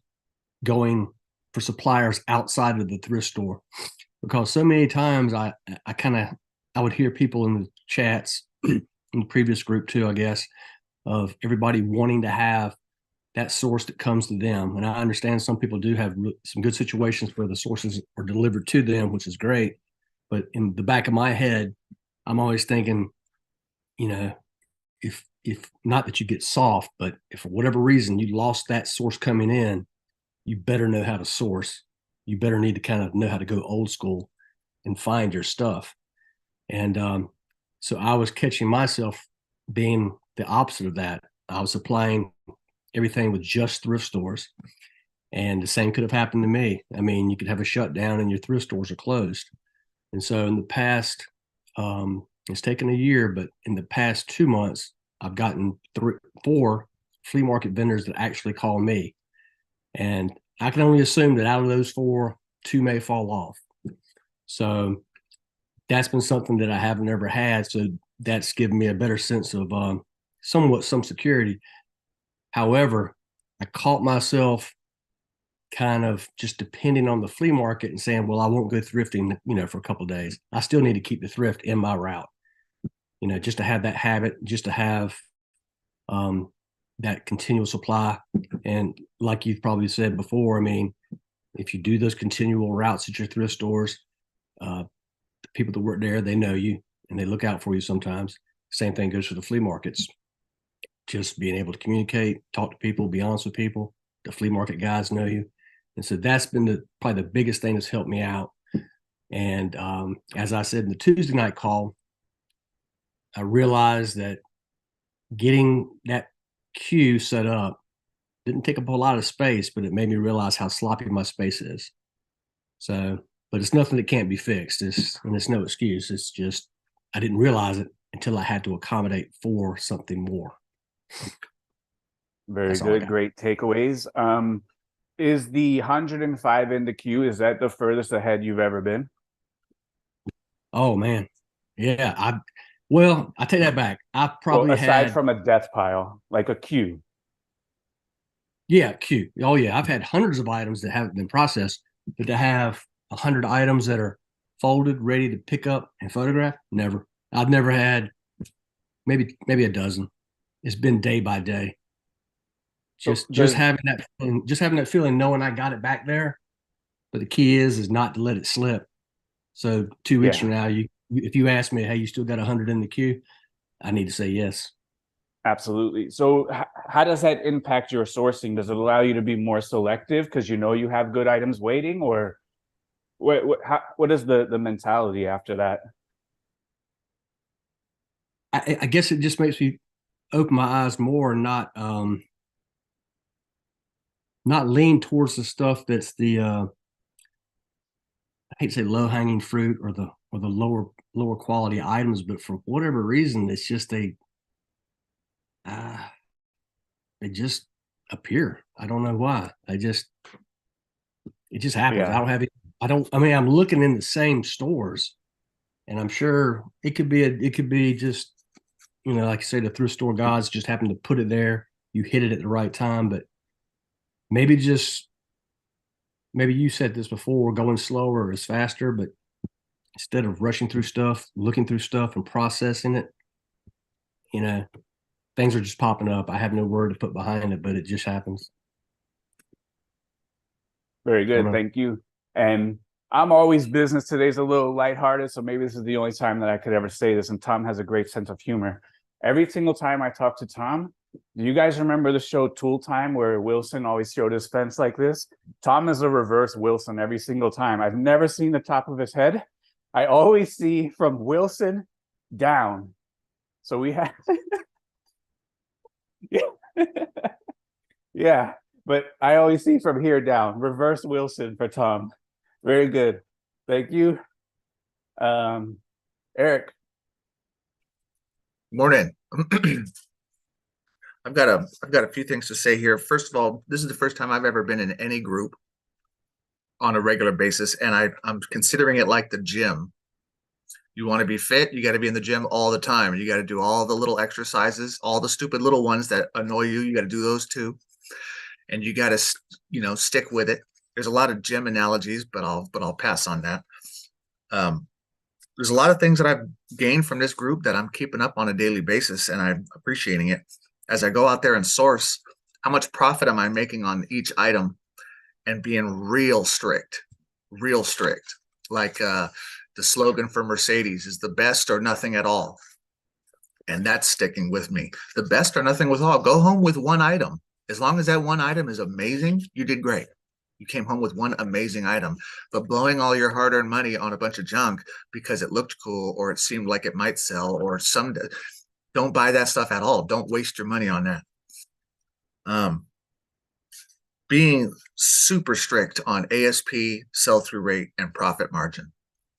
going for suppliers outside of the thrift store, because so many times I would hear people in the chats in the previous group too, I guess, of everybody wanting to have that source that comes to them. And I understand some people do have some good situations where the sources are delivered to them, which is great. But in the back of my head, I'm always thinking, you know, if not that you get soft, but if for whatever reason you lost that source coming in, you better know how to source. You better need to kind of know how to go old school and find your stuff. And so I was catching myself being the opposite of that. I was supplying everything with just thrift stores. And the same could have happened to me. I mean, you could have a shutdown and your thrift stores are closed. And so in the past, it's taken a year, but in the past 2 months, I've gotten 4 flea market vendors that actually call me. And I can only assume that out of those 4, 2 may fall off. So that's been something that I haven't ever had. So that's given me a better sense of somewhat some security. However, I caught myself kind of just depending on the flea market and saying, well, I won't go thrifting, for a couple of days. I still need to keep the thrift in my route, just to have that habit, just to have that continual supply. And like you've probably said before, I mean, if you do those continual routes at your thrift stores, the people that work there, they know you and they look out for you sometimes. Same thing goes for the flea markets. Just being able to communicate, talk to people, be honest with people. The flea market guys know you. And so that's been probably the biggest thing that's helped me out. And as I said in the Tuesday night call, I realized that getting that queue set up didn't take up a whole lot of space, but it made me realize how sloppy my space is. So, but it's nothing that can't be fixed. And it's no excuse. It's just, I didn't realize it until I had to accommodate for something more. Very good. Great takeaways. Is the 105 in the queue, is that the furthest ahead you've ever been? Oh man. Yeah. I take that back. I probably aside from a death pile, like a queue. Yeah, queue. Oh yeah. I've had hundreds of items that haven't been processed, but to have 100 items that are folded, ready to pick up and photograph, never. I've never had maybe a dozen. It's been day by day. Just having that feeling, knowing I got it back there. But the key is not to let it slip. So 2 weeks from now, if you ask me, hey, you still got 100 in the queue, I need to say yes. Absolutely. So how does that impact your sourcing? Does it allow you to be more selective because you have good items waiting, or what is the mentality after that? I guess it just makes me open my eyes more and not lean towards the stuff that's the I hate to say low hanging fruit or the lower quality items, but for whatever reason, it's just they just appear. I don't know why. It just happens. Yeah. I'm looking in the same stores, and I'm sure it could be just like you say, the thrift store gods just happen to put it there. You hit it at the right time, but maybe you said this before, going slower is faster, but instead of rushing through stuff, looking through stuff and processing it, things are just popping up. I have no word to put behind it, but it just happens. Very good. Thank you. And I'm always business. Today's a little lighthearted, so maybe this is the only time that I could ever say this. And Tom has a great sense of humor. Every single time I talk to Tom, do you guys remember the show Tool Time where Wilson always showed his fence like this? Tom is a reverse Wilson every single time. I've never seen the top of his head. I always see from Wilson down. So we have yeah, but I always see from here down. Reverse Wilson for Tom. Very good. Thank you. Eric. Morning. I've got a few things to say here. First of all, this is the first time I've ever been in any group on a regular basis, and I'm considering it like the gym. You want to be fit, you got to be in the gym all the time. You got to do all the little exercises, all the stupid little ones that annoy you. You got to do those too, and you got to, you know, stick with it. There's a lot of gym analogies, but I'll pass on that. There's a lot of things that I've gained from this group that I'm keeping up on a daily basis, and I'm appreciating it. As I go out there and source, how much profit am I making on each item, and being real strict. Like the slogan for Mercedes is the best or nothing at all. And that's sticking with me. The best or nothing with all. Go home with one item. As long as that one item is amazing, you did great. You came home with one amazing item. But blowing all your hard-earned money on a bunch of junk because it looked cool or it seemed like it might sell or don't buy that stuff at all. Don't waste your money on that. Being super strict on ASP, sell-through rate, and profit margin.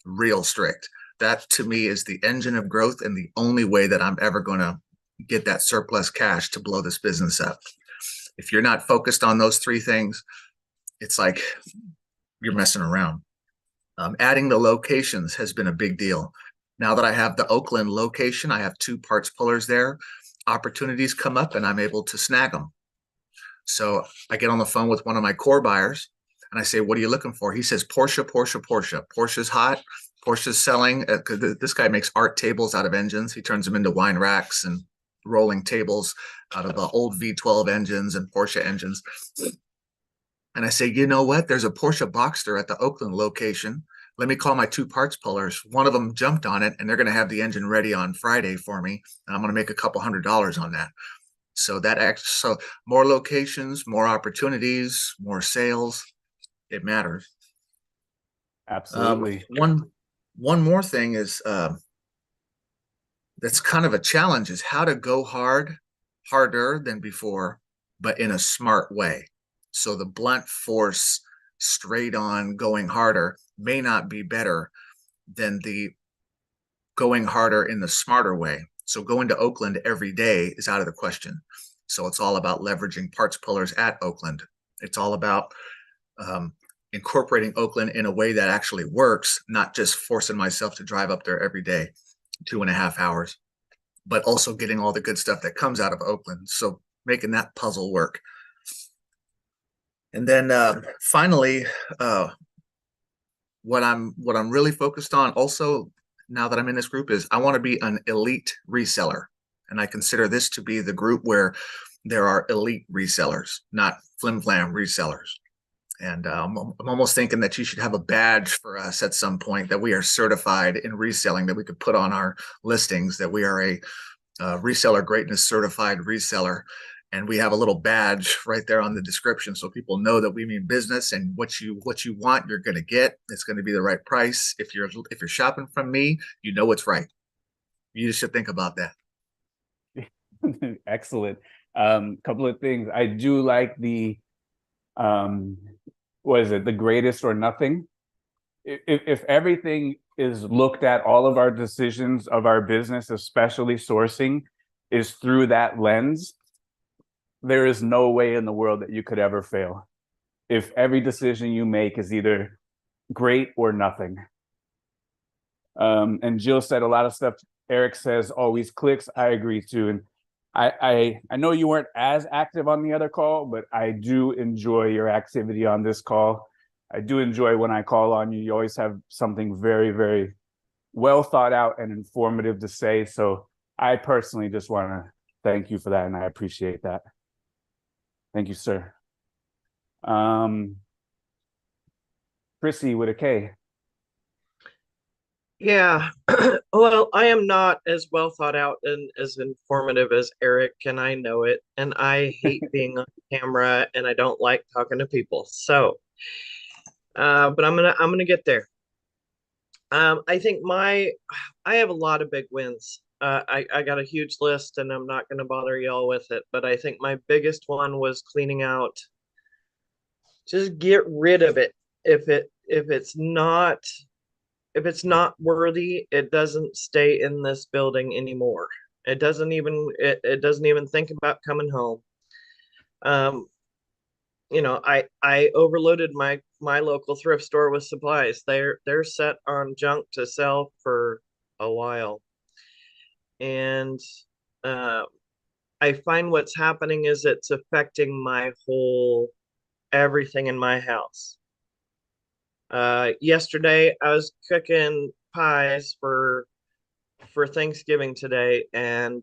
Real strict. That to me is the engine of growth and the only way that I'm ever going to get that surplus cash to blow this business up. If you're not focused on those three things, it's like you're messing around. Adding the locations has been a big deal. Now that I have the Oakland location, I have 2 parts pullers there. Opportunities come up and I'm able to snag them. So I get on the phone with one of my core buyers and I say, what are you looking for? He says, Porsche. Porsche's hot. Porsche's selling. This guy makes art tables out of engines. He turns them into wine racks and rolling tables out of the old V12 engines and Porsche engines. And I say, you know what? There's a Porsche Boxster at the Oakland location. Let me call my 2 parts pullers. One of them jumped on it and they're going to have the engine ready on Friday for me. And I'm going to make a couple $100 on that. So so more locations, more opportunities, more sales. It matters. Absolutely. One more thing is that's kind of a challenge is how to go harder than before, but in a smart way. So the blunt force, straight on going harder may not be better than the going harder in the smarter way. So going to Oakland every day is out of the question. So it's all about leveraging parts pullers at Oakland. It's all about incorporating Oakland in a way that actually works, not just forcing myself to drive up there every day, 2.5 hours, but also getting all the good stuff that comes out of Oakland. So making that puzzle work. And then finally, what I'm really focused on also now that I'm in this group is I want to be an elite reseller. And I consider this to be the group where there are elite resellers, not flim-flam resellers. And I'm almost thinking that you should have a badge for us at some point that we are certified in reselling, that we could put on our listings, that we are a reseller greatness certified reseller. And we have a little badge right there on the description so people know that we mean business, and what you want, you're going to get. It's going to be the right price. If you're shopping from me, you know it's right. You just should think about that. Excellent. Couple of things. I do like the what is it? The greatest or nothing. If everything is looked at, all of our decisions of our business, especially sourcing, is through that lens, there is no way in the world that you could ever fail. If every decision you make is either great or nothing. And Jill said a lot of stuff Eric says always clicks. I agree too. And I know you weren't as active on the other call, but I do enjoy your activity on this call. I do enjoy when I call on you. You always have something very, very well thought out and informative to say. So I personally just want to thank you for that, and I appreciate that. Thank you, sir. Chrissy with a K. Yeah. Well, I am not as well thought out and as informative as Eric, and I know it. And I hate being on camera and I don't like talking to people. So, but I'm gonna get there. I think I have a lot of big wins. I got a huge list and I'm not gonna bother y'all with it, but I think my biggest one was cleaning out. Just get rid of it. If it's not worthy, it doesn't stay in this building anymore. It doesn't even think about coming home. Um, I overloaded my local thrift store with supplies. They're set on junk to sell for a while. And uh, I find what's happening is it's affecting my whole everything in my house. Yesterday I was cooking pies for Thanksgiving today, and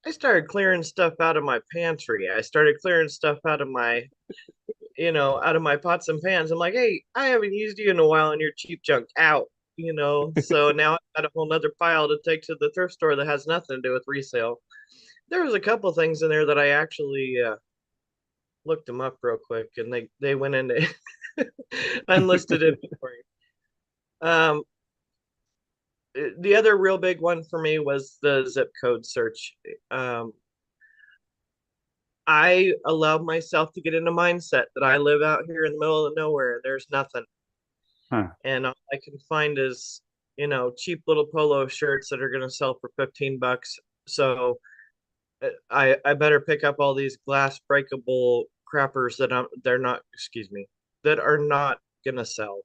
I started clearing stuff out of my pantry. I started clearing stuff out of out of my pots and pans. I'm like, hey, I haven't used you in a while and your cheap junk out. So now I've got a whole nother pile to take to the thrift store that has nothing to do with resale. There was a couple things in there that I actually looked them up real quick, and they went into unlisted inventory. Um, the other real big one for me was the zip code search. I allowed myself to get in a mindset that I live out here in the middle of nowhere and there's nothing. Huh. And all I can find is, cheap little polo shirts that are going to sell for $15. So I better pick up all these glass breakable crappers that are not going to sell.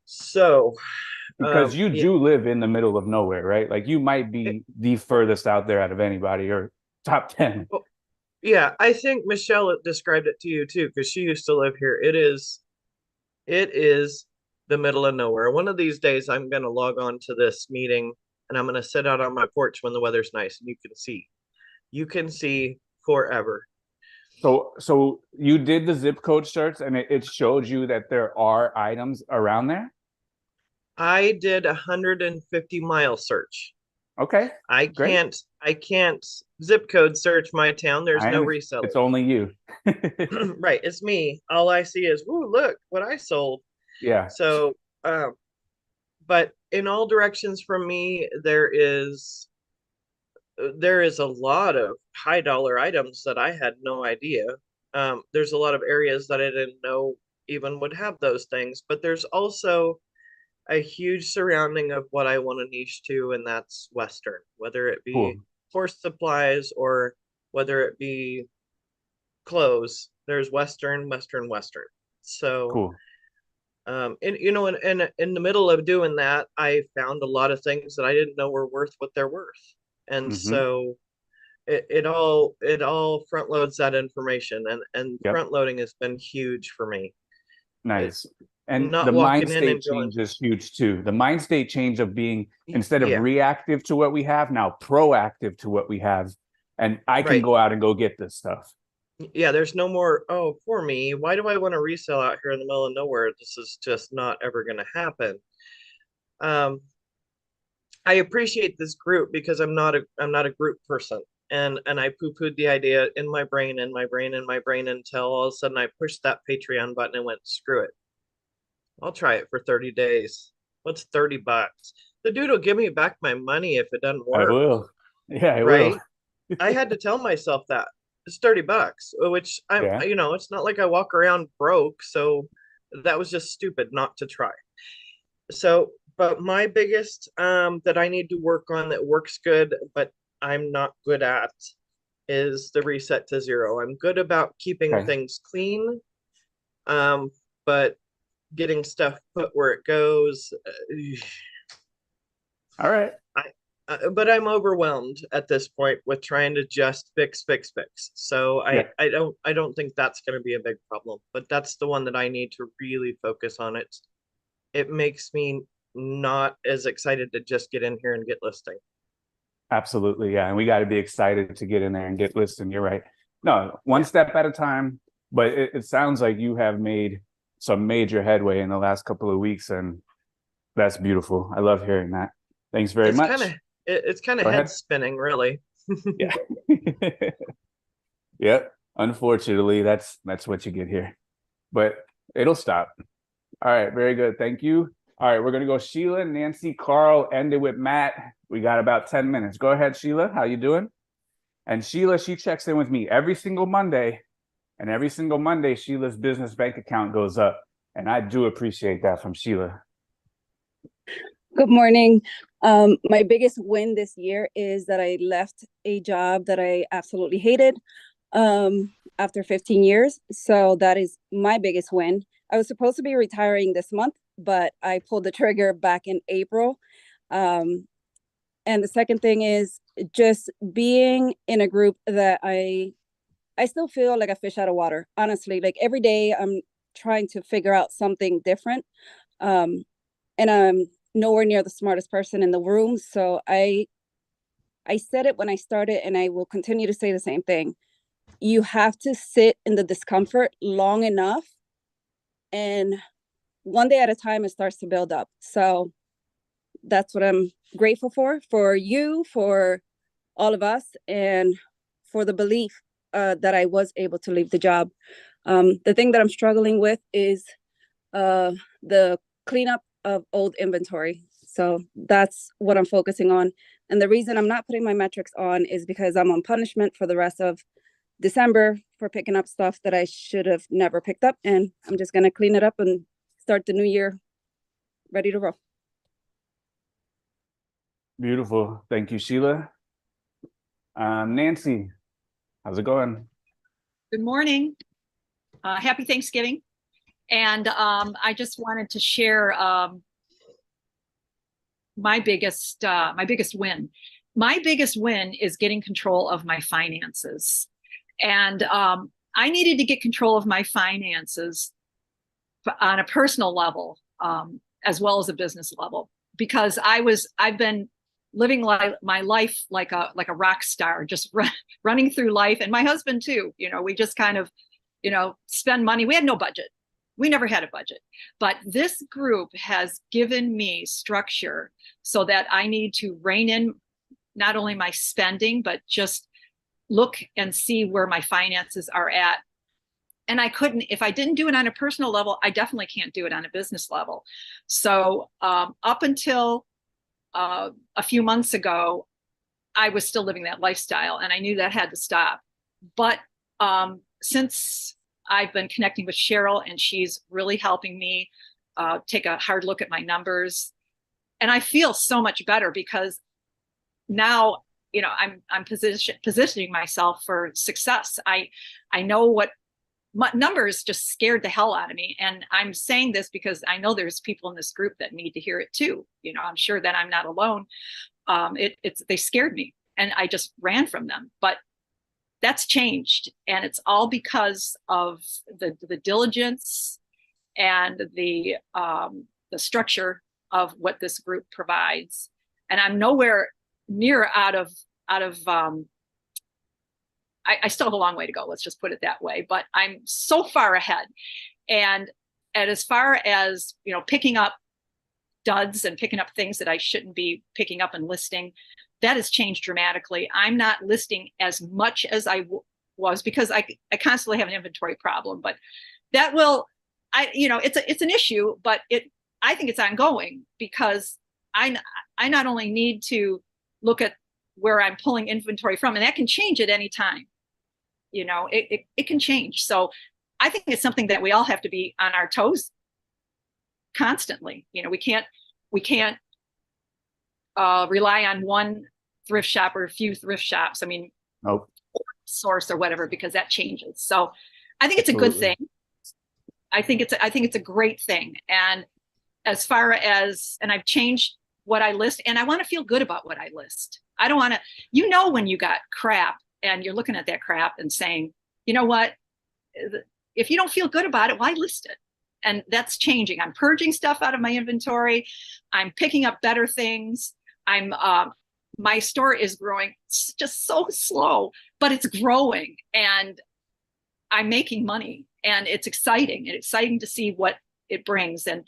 So, Because you yeah, do live in the middle of nowhere, right? Like you might be the furthest out there out of anybody, or top 10. yeah, I think Michelle described it to you too, because she used to live here. It is the middle of nowhere. One of these days, I'm going to log on to this meeting and I'm going to sit out on my porch when the weather's nice and you can see. You can see forever. So you did the zip code search and it showed you that there are items around there? I did a 150-mile search. Okay, great. I can't zip code search my town. There's no reseller. It's only you. Right, it's me. All I see is, ooh, look what I sold. Yeah. So, but in all directions from me, there is a lot of high dollar items that I had no idea. There's a lot of areas that I didn't know even would have those things, but there's also a huge surrounding of what I want to niche to, and that's Western, whether it be Cool. horse supplies or whether it be clothes. There's Western, Western, Western. So, Cool. in the middle of doing that, I found a lot of things that I didn't know were worth what they're worth, and so it all front loads that information, and Yep. front loading has been huge for me. Nice. And Not the mind walking in state and going, change is huge too. The mind state change of being, instead of yeah, reactive to what we have, now proactive to what we have. And I can right. go out and go get this stuff. Yeah, there's no more, oh, poor me. Why do I want to resell out here in the middle of nowhere? This is just not ever going to happen. I appreciate this group because I'm not a group person. And I poo-pooed the idea in my brain until all of a sudden I pushed that Patreon button and went, screw it. I'll try it for 30 days. What's $30? The dude will give me back my money if it doesn't work. I will. Yeah, I right? will. I had to tell myself that. It's $30, which Yeah. it's not like I walk around broke, so that was just stupid not to try. So, but my biggest that I need to work on that works good, but I'm not good at, is the reset to zero. I'm good about keeping Okay. things clean, but getting stuff put where it goes. All right. But I'm overwhelmed at this point with trying to just fix. So Yeah. I don't think that's going to be a big problem, but that's the one that I need to really focus on. It makes me not as excited to just get in here and get listing. Absolutely. Yeah. And we got to be excited to get in there and get listed. You're right. No, one step at a time. But it sounds like you have made some major headway in the last couple of weeks. And That's beautiful. I love hearing that. Thanks very It's much. kind of it's kind of Go head ahead. spinning, really. Yeah. Yep. Unfortunately, that's what you get here. But it'll stop. All right, very good. Thank you. All right, we're gonna go Sheila, Nancy, Carl, end it with Matt. We got about 10 minutes. Go ahead, Sheila. How you doing? And Sheila, she checks in with me every single Monday. And every single Monday, Sheila's business bank account goes up. And I do appreciate that from Sheila. Good morning. My biggest win this year is that I left a job that I absolutely hated after 15 years. So that is my biggest win. I was supposed to be retiring this month, but I pulled the trigger back in April. And the second thing is just being in a group that I still feel like a fish out of water. Honestly, like every day I'm trying to figure out something different. And I'm nowhere near the smartest person in the room. So I said it when I started, and I will continue to say the same thing. You have to sit in the discomfort long enough, and one day at a time, it starts to build up. So that's what I'm grateful for you, for all of us, and for the belief that I was able to leave the job. The thing that I'm struggling with is the cleanup of old inventory. So that's what I'm focusing on. And the reason I'm not putting my metrics on is because I'm on punishment for the rest of December for picking up stuff that I should have never picked up. And I'm just going to clean it up and start the new year ready to roll. Beautiful. Thank you, Sheila. Nancy, how's it going? Good morning. Happy Thanksgiving. And I just wanted to share my biggest win. My biggest win is getting control of my finances. And I needed to get control of my finances on a personal level, as well as a business level, because I've been living my life like a rock star, just running through life. And my husband too, we just kind of, spend money. We had no budget. We never had a budget, but this group has given me structure so that I need to rein in not only my spending, but just look and see where my finances are at. And if I didn't do it on a personal level, I definitely can't do it on a business level. So up until a few months ago, I was still living that lifestyle, and I knew that had to stop. But since I've been connecting with Cheryl, and she's really helping me take a hard look at my numbers, and I feel so much better because now, I'm positioning myself for success. I know what numbers just scared the hell out of me, and I'm saying this because I know there's people in this group that need to hear it too. I'm sure that I'm not alone. They scared me, and I just ran from them. But that's changed, and it's all because of the diligence and the structure of what this group provides. And I'm nowhere near out of I still have a long way to go. Let's just put it that way. But I'm so far ahead. And as far as, picking up duds and picking up things that I shouldn't be picking up and listing, that has changed dramatically. I'm not listing as much as I was because I constantly have an inventory problem. But that will, it's an issue, but I think it's ongoing because I not only need to look at where I'm pulling inventory from, and that can change at any time. It can change. So I think it's something that we all have to be on our toes constantly. We can't rely on one thrift shop or a few thrift shops. I mean, nope. Source or whatever, because that changes. So I think it's a good thing. I think it's a great thing. And as far as, and I've changed what I list, and I want to feel good about what I list. I don't want to, when you got crap and you're looking at that crap and saying, you know what, if you don't feel good about it, why list it? And that's changing. I'm purging stuff out of my inventory. I'm picking up better things. My store is growing just so slow, but it's growing, and I'm making money, and it's exciting to see what it brings. And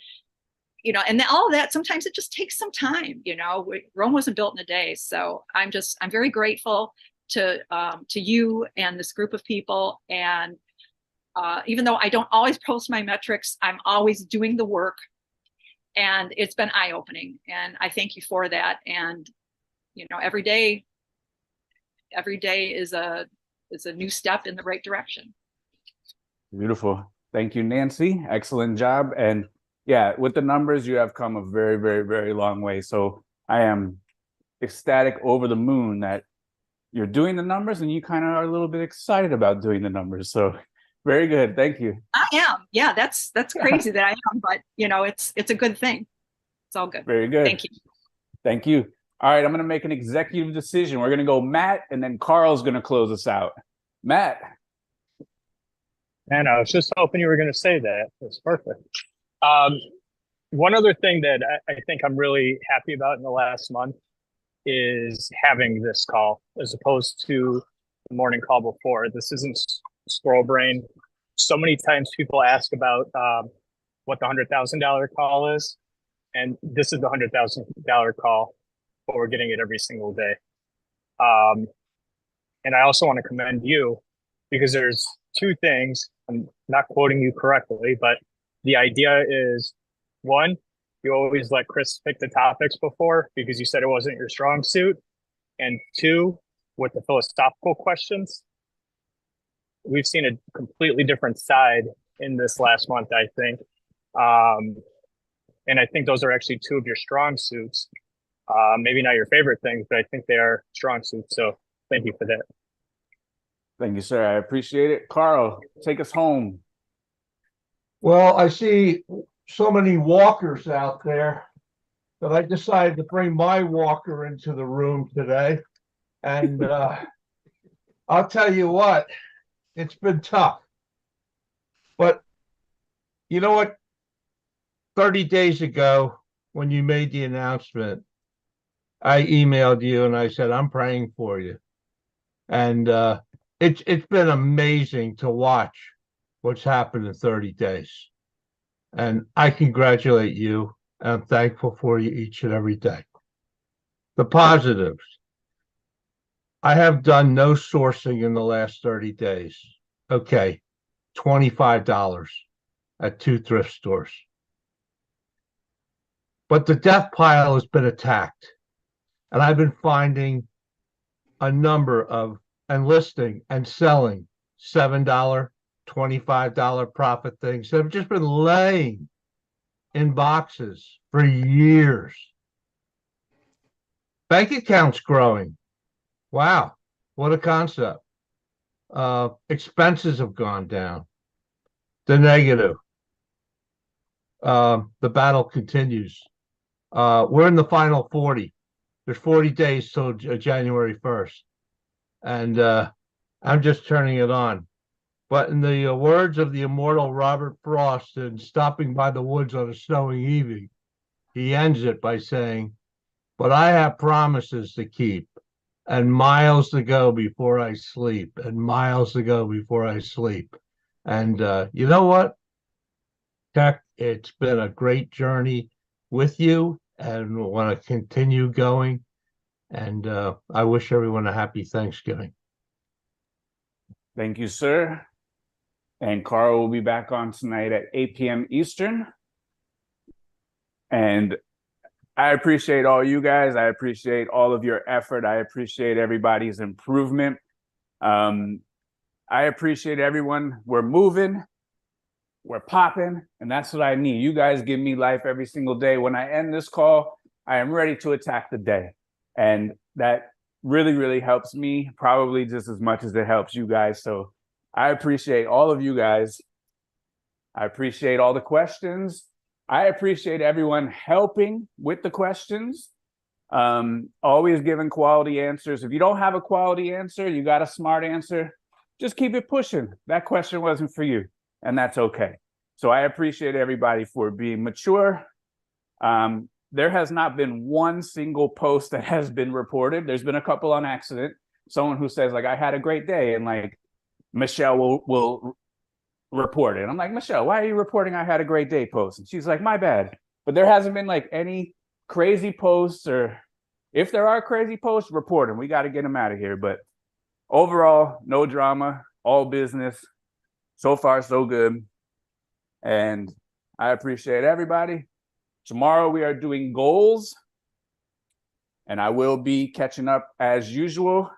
you know, and then all of that, sometimes it just takes some time, you know. Rome wasn't built in a day. So I'm very grateful to you and this group of people. And even though I don't always post my metrics, I'm always doing the work, and it's been eye-opening, and I thank you for that. And, you know, every day is a new step in the right direction. Beautiful. Thank you, Nancy. Excellent job. And yeah, with the numbers, you have come a very, very, very long way. So I am ecstatic, over the moon that you're doing the numbers, and you kind of are a little bit excited about doing the numbers. So very good. Thank you. I am. Yeah, that's crazy that I am, but you know, it's a good thing. It's all good. Very good. Thank you. Thank you. All right, I'm going to make an executive decision. We're going to go Matt, and then Carl's going to close us out. Matt. And I was just hoping you were going to say that. That's perfect. One other thing that I think I'm really happy about in the last month is having this call as opposed to the morning call before. This isn't scroll brain. So many times people ask about what the $100,000 call is, and this is the $100,000 call, but we're getting it every single day. And I also want to commend you, because there's two things. I'm not quoting you correctly, but the idea is, one, you always let Chris pick the topics before because you said it wasn't your strong suit. And two, with the philosophical questions, we've seen a completely different side in this last month, I think. And I think those are actually two of your strong suits. Maybe not your favorite things, but I think they are strong suits. So thank you for that. Thank you, sir. I appreciate it. Carl, take us home. Well, I see so many walkers out there that I decided to bring my walker into the room today. And I'll tell you what, it's been tough. But you know what? 30 days ago, when you made the announcement, I emailed you and I said, I'm praying for you. And it's been amazing to watch what's happened in 30 days. And I congratulate you, and I'm thankful for you each and every day. The positives. I have done no sourcing in the last 30 days. Okay, $25 at 2 thrift stores. But the death pile has been attacked. And I've been finding a number of, and listing and selling $7, $25 profit things that have just been laying in boxes for years. Bank accounts growing. Wow, what a concept. Expenses have gone down. The negative. The battle continues. We're in the final 40. There's 40 days till January 1st. And I'm just turning it on. But in the words of the immortal Robert Frost in Stopping by the Woods on a Snowy Evening, he ends it by saying, but I have promises to keep and miles to go before I sleep and miles to go before I sleep. And you know what, Tech, it's been a great journey with you and we want to continue going. And I wish everyone a happy Thanksgiving. Thank you, sir. And Carl will be back on tonight at 8 p.m. Eastern. And I appreciate all you guys. I appreciate all of your effort. I appreciate everybody's improvement. I appreciate everyone. We're moving. We're popping. And that's what I need. You guys give me life every single day. When I end this call, I am ready to attack the day. And that really, really helps me, probably just as much as it helps you guys. So I appreciate all of you guys. I appreciate all the questions. I appreciate everyone helping with the questions. Always giving quality answers. If you don't have a quality answer, you got a smart answer, just keep it pushing. That question wasn't for you, and that's okay. So I appreciate everybody for being mature. There has not been one single post that has been reported. There's been a couple on accident. Someone who says, like, I had a great day, and like, Michelle will report it. I'm like, Michelle, why are you reporting I had a great day post? And she's like, my bad. but there hasn't been like any crazy posts, or if there are crazy posts, report them. We got to get them out of here. But overall, no drama, all business. So far, so good. And I appreciate everybody. Tomorrow we are doing goals, and I will be catching up as usual.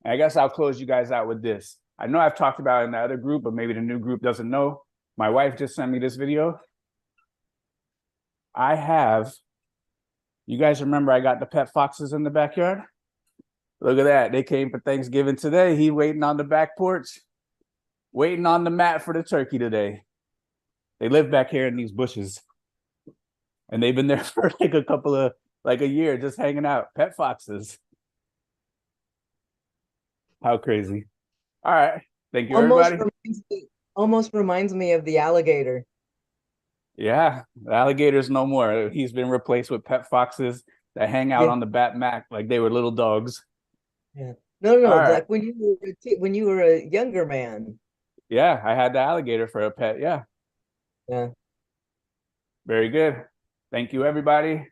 And I guess I'll close you guys out with this. I know I've talked about it in the other group, but maybe the new group doesn't know. My wife just sent me this video. You guys remember I got the pet foxes in the backyard? Look at that. They came for Thanksgiving today. He waiting on the back porch, waiting on the mat for the turkey today. They live back here in these bushes. And they've been there for like a year, just hanging out. Pet foxes. How crazy. All right. Thank you, everybody. Almost reminds me of the alligator. Yeah, the alligator's no more. He's been replaced with pet foxes that hang out on the bat mat like they were little dogs. Yeah. No, All right. like when you were a younger man. Yeah, I had the alligator for a pet. Yeah. Yeah. Very good. Thank you, everybody.